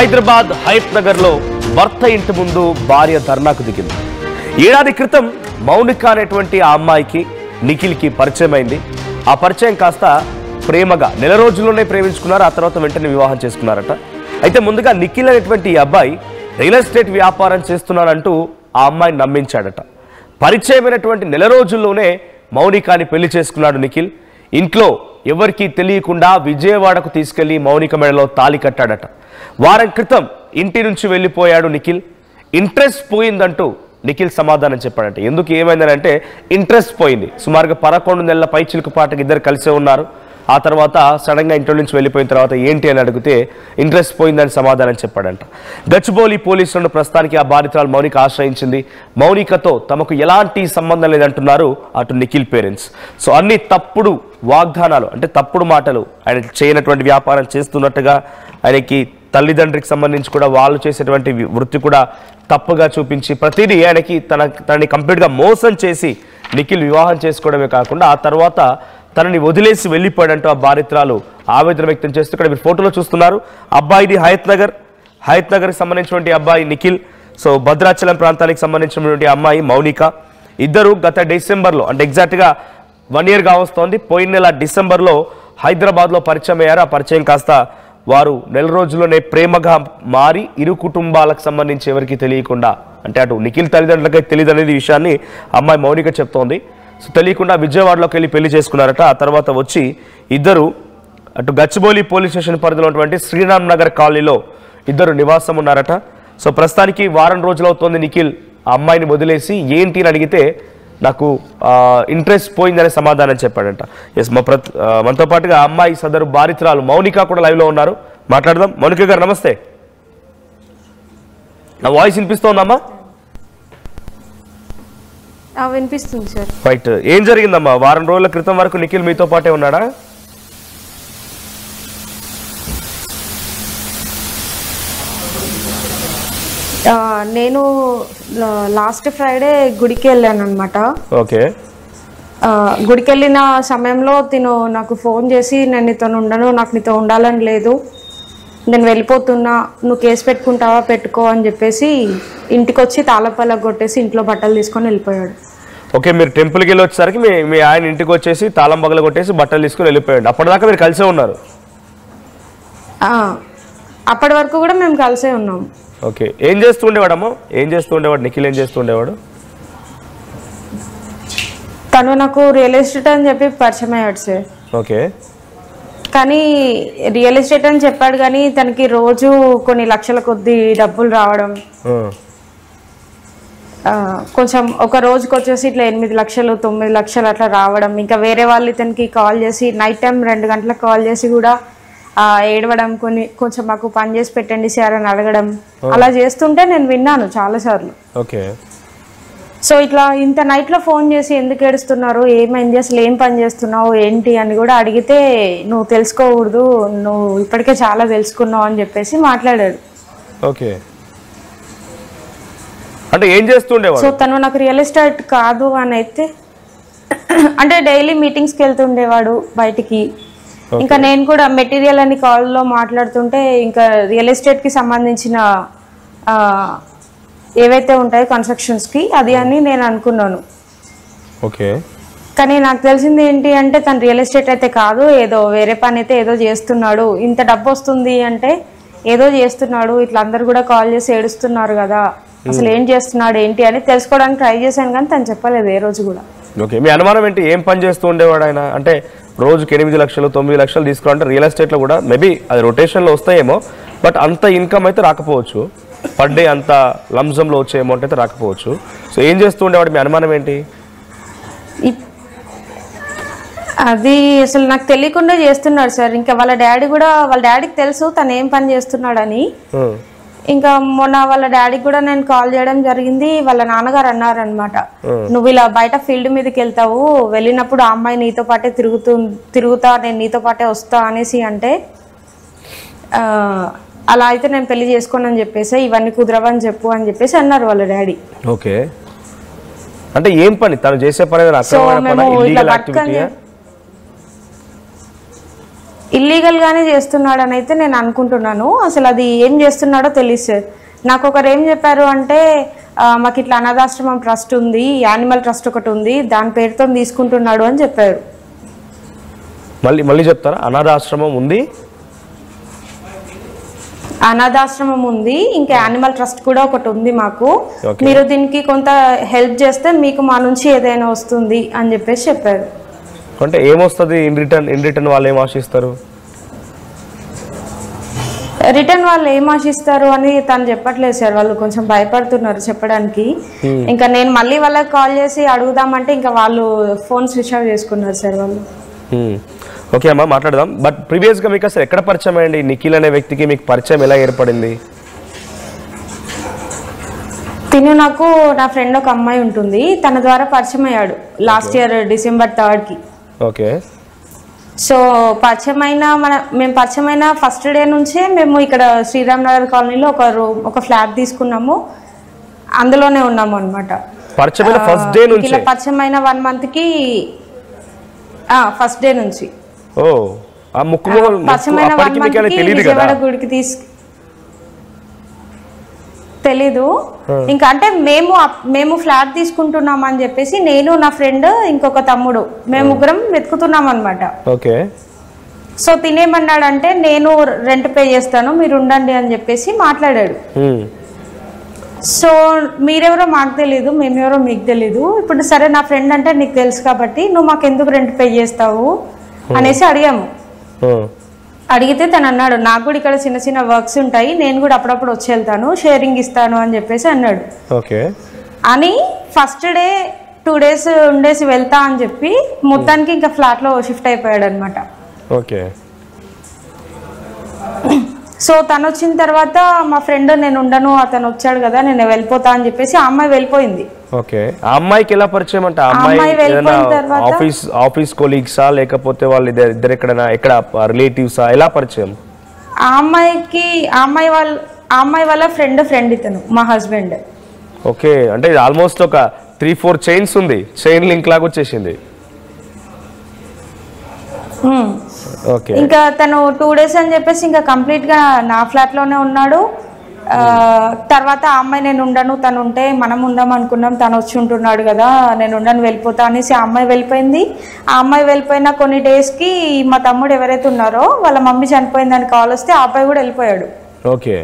హైదరాబాద్ హయత్ నగర్ లో భర్త ఇంటి ముందు భార్య ధర్నాకు దిగింది. ఏడాది క్రితం మౌనిక అనేటువంటి ఆ అమ్మాయికి నిఖిల్కి పరిచయం అయింది. ఆ పరిచయం కాస్త ప్రేమగా నెల రోజుల్లోనే ప్రేమించుకున్నారు. ఆ తర్వాత వెంటనే వివాహం చేసుకున్నారట. అయితే ముందుగా నిఖిల్ అనేటువంటి ఈ అబ్బాయి రియల్ ఎస్టేట్ వ్యాపారం చేస్తున్నాడంటూ ఆ అమ్మాయిని నమ్మించాడట. పరిచయమైనటువంటి నెల రోజుల్లోనే మౌనికాని పెళ్లి చేసుకున్నాడు నిఖిల్. ఇంట్లో ఎవరికీ తెలియకుండా విజయవాడకు తీసుకెళ్లి మౌనిక మెడలో తాళి కట్టాడట. వారం క్రితం ఇంటి నుంచి వెళ్ళిపోయాడు నిఖిల్. ఇంట్రెస్ట్ పోయిందంటూ నిఖిల్ సమాధానం చెప్పాడంట. ఎందుకు ఏమైందనంటే ఇంట్రెస్ట్ పోయింది. సుమారుగా 11 నెలల పైచిలుకు పాటకి ఇద్దరు కలిసే ఉన్నారు. ఆ తర్వాత సడన్గా ఇంట్లో నుంచి వెళ్ళిపోయిన తర్వాత ఏంటి అని అడిగితే ఇంట్రెస్ట్ పోయిందని సమాధానం చెప్పాడంట. గచ్చిబౌలి పోలీసులను ప్రస్తుతానికి ఆ బాధితురాలు మౌనిక ఆశ్రయించింది. మౌనికతో తమకు ఎలాంటి సంబంధం లేదంటున్నారు అటు నిఖిల్ పేరెంట్స్. సో అన్ని తప్పుడు వాగ్దానాలు, అంటే తప్పుడు మాటలు, ఆయన చేయనటువంటి వ్యాపారం చేస్తున్నట్టుగా, ఆయనకి తల్లిదండ్రికి సంబంధించి కూడా వాళ్ళు చేసేటువంటి వృత్తి కూడా తప్పుగా చూపించి ప్రతిదీ ఆయనకి తనని కంప్లీట్గా మోసం చేసి నిఖిల్ వివాహం చేసుకోవడమే కాకుండా ఆ తర్వాత తనని వదిలేసి వెళ్ళిపోయాడంటూ ఆ బాధితురాలు ఆవేదన వ్యక్తం చేస్తూ ఇక్కడ మీరు ఫోటోలో చూస్తున్నారు. అబ్బాయిది హయత్ నగర్కి సంబంధించినటువంటి అబ్బాయి నిఖిల్. సో భద్రాచలం ప్రాంతానికి సంబంధించినటువంటి అమ్మాయి మౌనిక. ఇద్దరు గత డిసెంబర్లో, అంటే ఎగ్జాక్ట్గా 1 year కావస్తోంది, పోయిన నెల డిసెంబర్లో హైదరాబాద్లో పరిచయం అయ్యారు. ఆ పరిచయం కాస్త వారు నెల రోజుల్లోనే ప్రేమగా మారి ఇరు కుటుంబాలకు సంబంధించి ఎవరికి తెలియకుండా, అంటే అటు నిఖిల్ తల్లిదండ్రులకై తెలియదు అనేది విషయాన్ని అమ్మాయి మౌనిక చెప్తోంది. సో తెలియకుండా విజయవాడలోకి వెళ్ళి పెళ్లి చేసుకున్నారట. ఆ తర్వాత వచ్చి ఇద్దరు అటు గచ్చిబౌలి పోలీస్ స్టేషన్ పరిధిలో ఉన్నటువంటి శ్రీరామ్ నగర్ కాలనీలో ఇద్దరు నివాసం ఉన్నారట. సో ప్రస్తుతానికి వారం రోజులు అవుతోంది నిఖిల్ ఆ అమ్మాయిని వదిలేసి. ఏంటి అని అడిగితే నాకు ఇంట్రెస్ట్ పోయిందనే సమాధానం చెప్పాడంట. ఎస్, మనతో పాటుగా అమ్మాయి సదరు బాధితురాలు మౌనిక కూడా లైవ్లో ఉన్నారు, మాట్లాడదాం. మౌనిక గారు నమస్తే. నా వాయిస్ వినిపిస్తోందమ్మా? వినిపిస్తుంది సార్. రైట్, ఏం జరిగిందమ్మా? వారం రోజుల క్రితం వరకు నిఖిల్ మీతో పాటే ఉన్నాడా? నేను లాస్ట్ ఫ్రైడే గుడికి వెళ్ళాను అనమాట. ఓకే. గుడికి వెళ్ళిన సమయంలో తిను నాకు ఫోన్ చేసి నేను నీతో ఉండను, నాకు నీతో ఉండాలని లేదు, నేను వెళ్ళిపోతున్నా, నువ్వు కేసు పెట్టుకుంటావా పెట్టుకో అని చెప్పేసి ఇంటికి వచ్చి తాళపల్లకి కొట్టేసి ఇంట్లో బట్టలు తీసుకొని వెళ్ళిపోయాడు. ఓకే, మీరు టెంపుల్కి వెళ్ళి వచ్చేసరికి మీ ఆయన ఇంటికి వచ్చేసి తాళం పగల కొట్టేసి బట్టలు తీసుకొని వెళ్ళిపోయాడు. అప్పటిదాకా మీరు కలిసే ఉన్నారు? అప్పటి వరకు కూడా మేము కలిసే ఉన్నాం. ఓకే, ఏం చేస్తూ ఉండేవాడమ్మా? నిఖిల్ ఏం చేస్తూ ఉండేవాడు? తను నాకు రియల్ ఎస్టేట్ అని చెప్పి పరిచయం అయ్యాడు సార్. ఓకే. కానీ రియల్ ఎస్టేట్ అని చెప్పాడు కానీ తనకి రోజు కొన్ని లక్షల కొద్ది డబ్బులు రావడం, కొంచెం ఒక రోజుకి వచ్చేసి ఇట్లా 8 లక్షలు 9 లక్షలు అట్లా రావడం, ఇంకా వేరే వాళ్ళు ఇతనికి కాల్ చేసి నైట్ టైం 2 గంటలకు కాల్ చేసి కూడా ఏడవడం, కొంచెం మాకు పని చేసి పెట్టండి సార్ అని అడగడం, అలా చేస్తుంటే నేను విన్నాను చాలాసార్లు. ఓకే. సో ఇట్లా ఇంత నైట్లో ఫోన్ చేసి ఎందుకు ఏడుస్తున్నారు, ఏమైంది, అసలు ఏం పని చేస్తున్నావు ఏంటి అని కూడా అడిగితే నువ్వు తెలుసుకోకూడదు, నువ్వు ఇప్పటికే చాలా తెలుసుకున్నావు అని చెప్పేసి మాట్లాడాడు. ఓకే, అంటే ఏం చేస్తుండేవాడు? సో తను నాకు రియల్ ఎస్టేట్ కాదు అని అయితే, అంటే డైలీ మీటింగ్స్కి వెళ్తుండేవాడు బయటికి. ఇంకా నేను కూడా మెటీరియల్ అని కాల్లో మాట్లాడుతుంటే ఇంకా రియల్ ఎస్టేట్కి సంబంధించిన ఏవైతే ఉంటాయో కన్స్ట్రక్షన్స్కి అది అని నేను అనుకున్నాను. ఓకే. కానీ నాకు తెలిసింది ఏంటి అంటే తను రియల్ ఎస్టేట్ అయితే కాదు, ఏదో వేరే పని అయితే ఏదో చేస్తున్నాడు, ఇంత డబ్బు వస్తుంది అంటే ఏదో చేస్తున్నాడు, ఇట్లా అందరు కూడా కాల్ చేసి ఏడుస్తున్నారు కదా, అసలు ఏం చేస్తున్నాడు ఏంటి అని తెలుసుకోవడానికి ట్రై చేశాను కానీ తను చెప్పలేదు ఏ రోజు కూడా. ఓకే, మీ అనుమానం ఏంటి? ఏం పని చేస్తూ ఉండేవాడు ఆయన? అంటే రోజుకి 8 లక్షలు 9 లక్షలు తీసుకురంటే రియల్ ఎస్టేట్లో కూడా మేబీ అది రొటేషన్లో వస్తాయేమో, బట్ అంత ఇన్కమ్ అయితే రాకపోవచ్చు. పర్ డే అంత లంజంలో వచ్చే అమౌంట్ అయితే రాకపోవచ్చు. సో ఏం చేస్తూ ఉండేవాడు? మీ అనుమానం ఏంటి? అది అసలు నాకు తెలియకుండా చేస్తున్నాడు సార్. ఇంకా వాళ్ళ డాడీకి తెలుసు తను ఏం పని చేస్తున్నాడని. ఇంకా మొన్న వాళ్ళ డాడీకి కూడా నేను కాల్ చేయడం జరిగింది. వాళ్ళ నాన్నగారు అన్నారనమాట, నువ్వు ఇలా బయట ఫీల్డ్ మీదకి వెళ్తావు, వెళ్ళినప్పుడు ఆ అమ్మాయి నీతో పాటే తిరుగుతా, నేను నీతో పాటే వస్తా అనేసి అంటే, అలా అయితే నేను పెళ్లి చేసుకోను అని చెప్పేసి, ఇవన్నీ కుదరవని చెప్పు అని చెప్పేసి అన్నారు వాళ్ళ డాడీ. ఓకే, అంటే ఏం పని తను చేసే పని? ఇల్లీగల్ గానే చేస్తున్నాడు అని అయితే నేను అనుకుంటున్నాను. అసలు అది ఏం చేస్తున్నాడో తెలియదు సార్. నాకు ఒకరు ఏం చెప్పారు అంటే మాకు ఇట్లా అనాథాశ్రమం ట్రస్ట్ ఉంది, యానిమల్ ట్రస్ట్ ఒకటి ఉంది, దాని పేరుతో తీసుకుంటున్నాడు అని చెప్పారు. మళ్ళీ చెప్తారా? అనాథాశ్రమం ఉంది, అనాథాశ్రమం ఉంది, ఇంకా యానిమల్ ట్రస్ట్ కూడా ఒకటి ఉంది మాకు. మీరు దీనికి కొంత హెల్ప్ చేస్తే మీకు మా నుంచి ఏదైనా వస్తుంది అని చెప్పేసి చెప్పారు. అంటే ఏమొస్తుంది ఇన్ రిటర్న్ వాళ్ళు ఏం ఆశిస్తారు? రిటర్న్ వాళ్ళు ఏం ఆశిస్తారు అని తను చెప్పట్లేదు సార్. వాళ్ళు కొంచెం భయపడుతున్నారు చెప్పడానికి. ఇంకా నేను మళ్ళీ వాళ్ళకి కాల్ చేసి అడుగుదామంటే ఇంకా వాళ్ళు ఫోన్ స్విచ్ ఆఫ్ చేసుకున్నారు సార్ వాళ్ళు. ఓకే అమ్మా, మాట్లాడదాం. బట్ ప్రీవియస్గా మీకు అసలు ఎక్కడ పరిచయం అయ్యండి? నిఖిల్ అనే వ్యక్తికి మీకు పరిచయం ఎలా ఏర్పడింది? తిను నాకు నా ఫ్రెండ్ ఒక అమ్మాయి ఉంటుంది, తన ద్వారా పరిచయం అయ్యాడు last year December 3rd. Okay. So మేము పరిచయం అయిన ఫస్ట్ డే నుంచే మేము ఇక్కడ శ్రీరామ్ నగర్ కాలనీలో ఒక ఫ్లాట్ తీసుకున్నాము, అందులోనే ఉన్నాము అనమాట. పరిచయం ఫస్ట్ డే నుంచి? ఇలా పరిచయం అయిన 1 monthకి ఫస్ట్ డే నుంచి. ఓ, ఆ పరిచయమైన 1 monthకి విజయవాడ గుడికి తెలీదు. ఇంకా అంటే మేము ఫ్లాట్ తీసుకుంటున్నాం అని చెప్పేసి నేను, నా ఫ్రెండ్, ఇంకొక తమ్ముడు, మేము ముగ్గురం వెతుకుతున్నాం అనమాట. ఓకే. సో తినేమన్నాడంటే నేను రెంట్ పే చేస్తాను, మీరు ఉండండి అని చెప్పేసి మాట్లాడాడు. సో మీరెవరో మాకు తెలీదు, మేమెవరో మీకు తెలీదు. ఇప్పుడు సరే నా ఫ్రెండ్ అంటే నీకు తెలుసు కాబట్టి నువ్వు మాకు ఎందుకు రెంట్ పే చేస్తావు అనేసి అడిగాము. అడిగితే తను అన్నాడు నాకు కూడా ఇక్కడ చిన్న చిన్న వర్క్స్ ఉంటాయి, నేను కూడా అప్పుడప్పుడు వచ్చి వెళ్తాను, షేరింగ్ ఇస్తాను అని చెప్పేసి అన్నాడు. అని ఫస్ట్ డే 2 days ఉండేసి వెళ్తా అని చెప్పి మొత్తానికి ఇంకా ఫ్లాట్లో షిఫ్ట్ అయిపోయాడు అనమాట. ఓకే. సో తను వచ్చిన తర్వాత మా ఫ్రెండ్ నేను ఉండను, అతను వచ్చాడు కదా నేను వెళ్ళిపోతా అని చెప్పేసి ఆ అమ్మాయి వెళ్ళిపోయింది. ఓకే. ఆ అమ్మాయికి ఎలా పరిచయం? అంటే అమ్మాయి ఆఫీస్ కొలీగ్సా లేకపోతే వాళ్ళు ఇద్దరు ఎక్కడ రిలేటివ్సా, ఎలా పరిచయం? ఆ అమ్మాయి వాళ్ళ ఫ్రెండ్ ఇతను మా హస్బెండ్. ఓకే. అంటే ఆల్మోస్ట్ ఒక 3-4 చైన్స్ ఉంది, చైన్ లింక్ లాగా వచ్చేసింది. ఇంకా తను 2 days అని చెప్పేసి ఇంకా కంప్లీట్ గా నా ఫ్లాట్ లోనే ఉన్నాడు. తర్వాత ఆ అమ్మాయి నేను ఉండను, తను ఉంటే మనం ఉందాం అనుకున్నాం, తను వచ్చి ఉంటున్నాడు కదా నేను ఉండను వెళ్ళిపోతా అనేసి ఆ అమ్మాయి వెళ్ళిపోయింది. ఆ అమ్మాయి వెళ్ళిపోయిన కొన్ని డేస్ కి మా తమ్ముడు ఎవరైతే ఉన్నారో వాళ్ళ మమ్మీ చనిపోయిందని కాల్ వస్తే ఆ అబ్బాయి కూడా వెళ్ళిపోయాడు. ఓకే.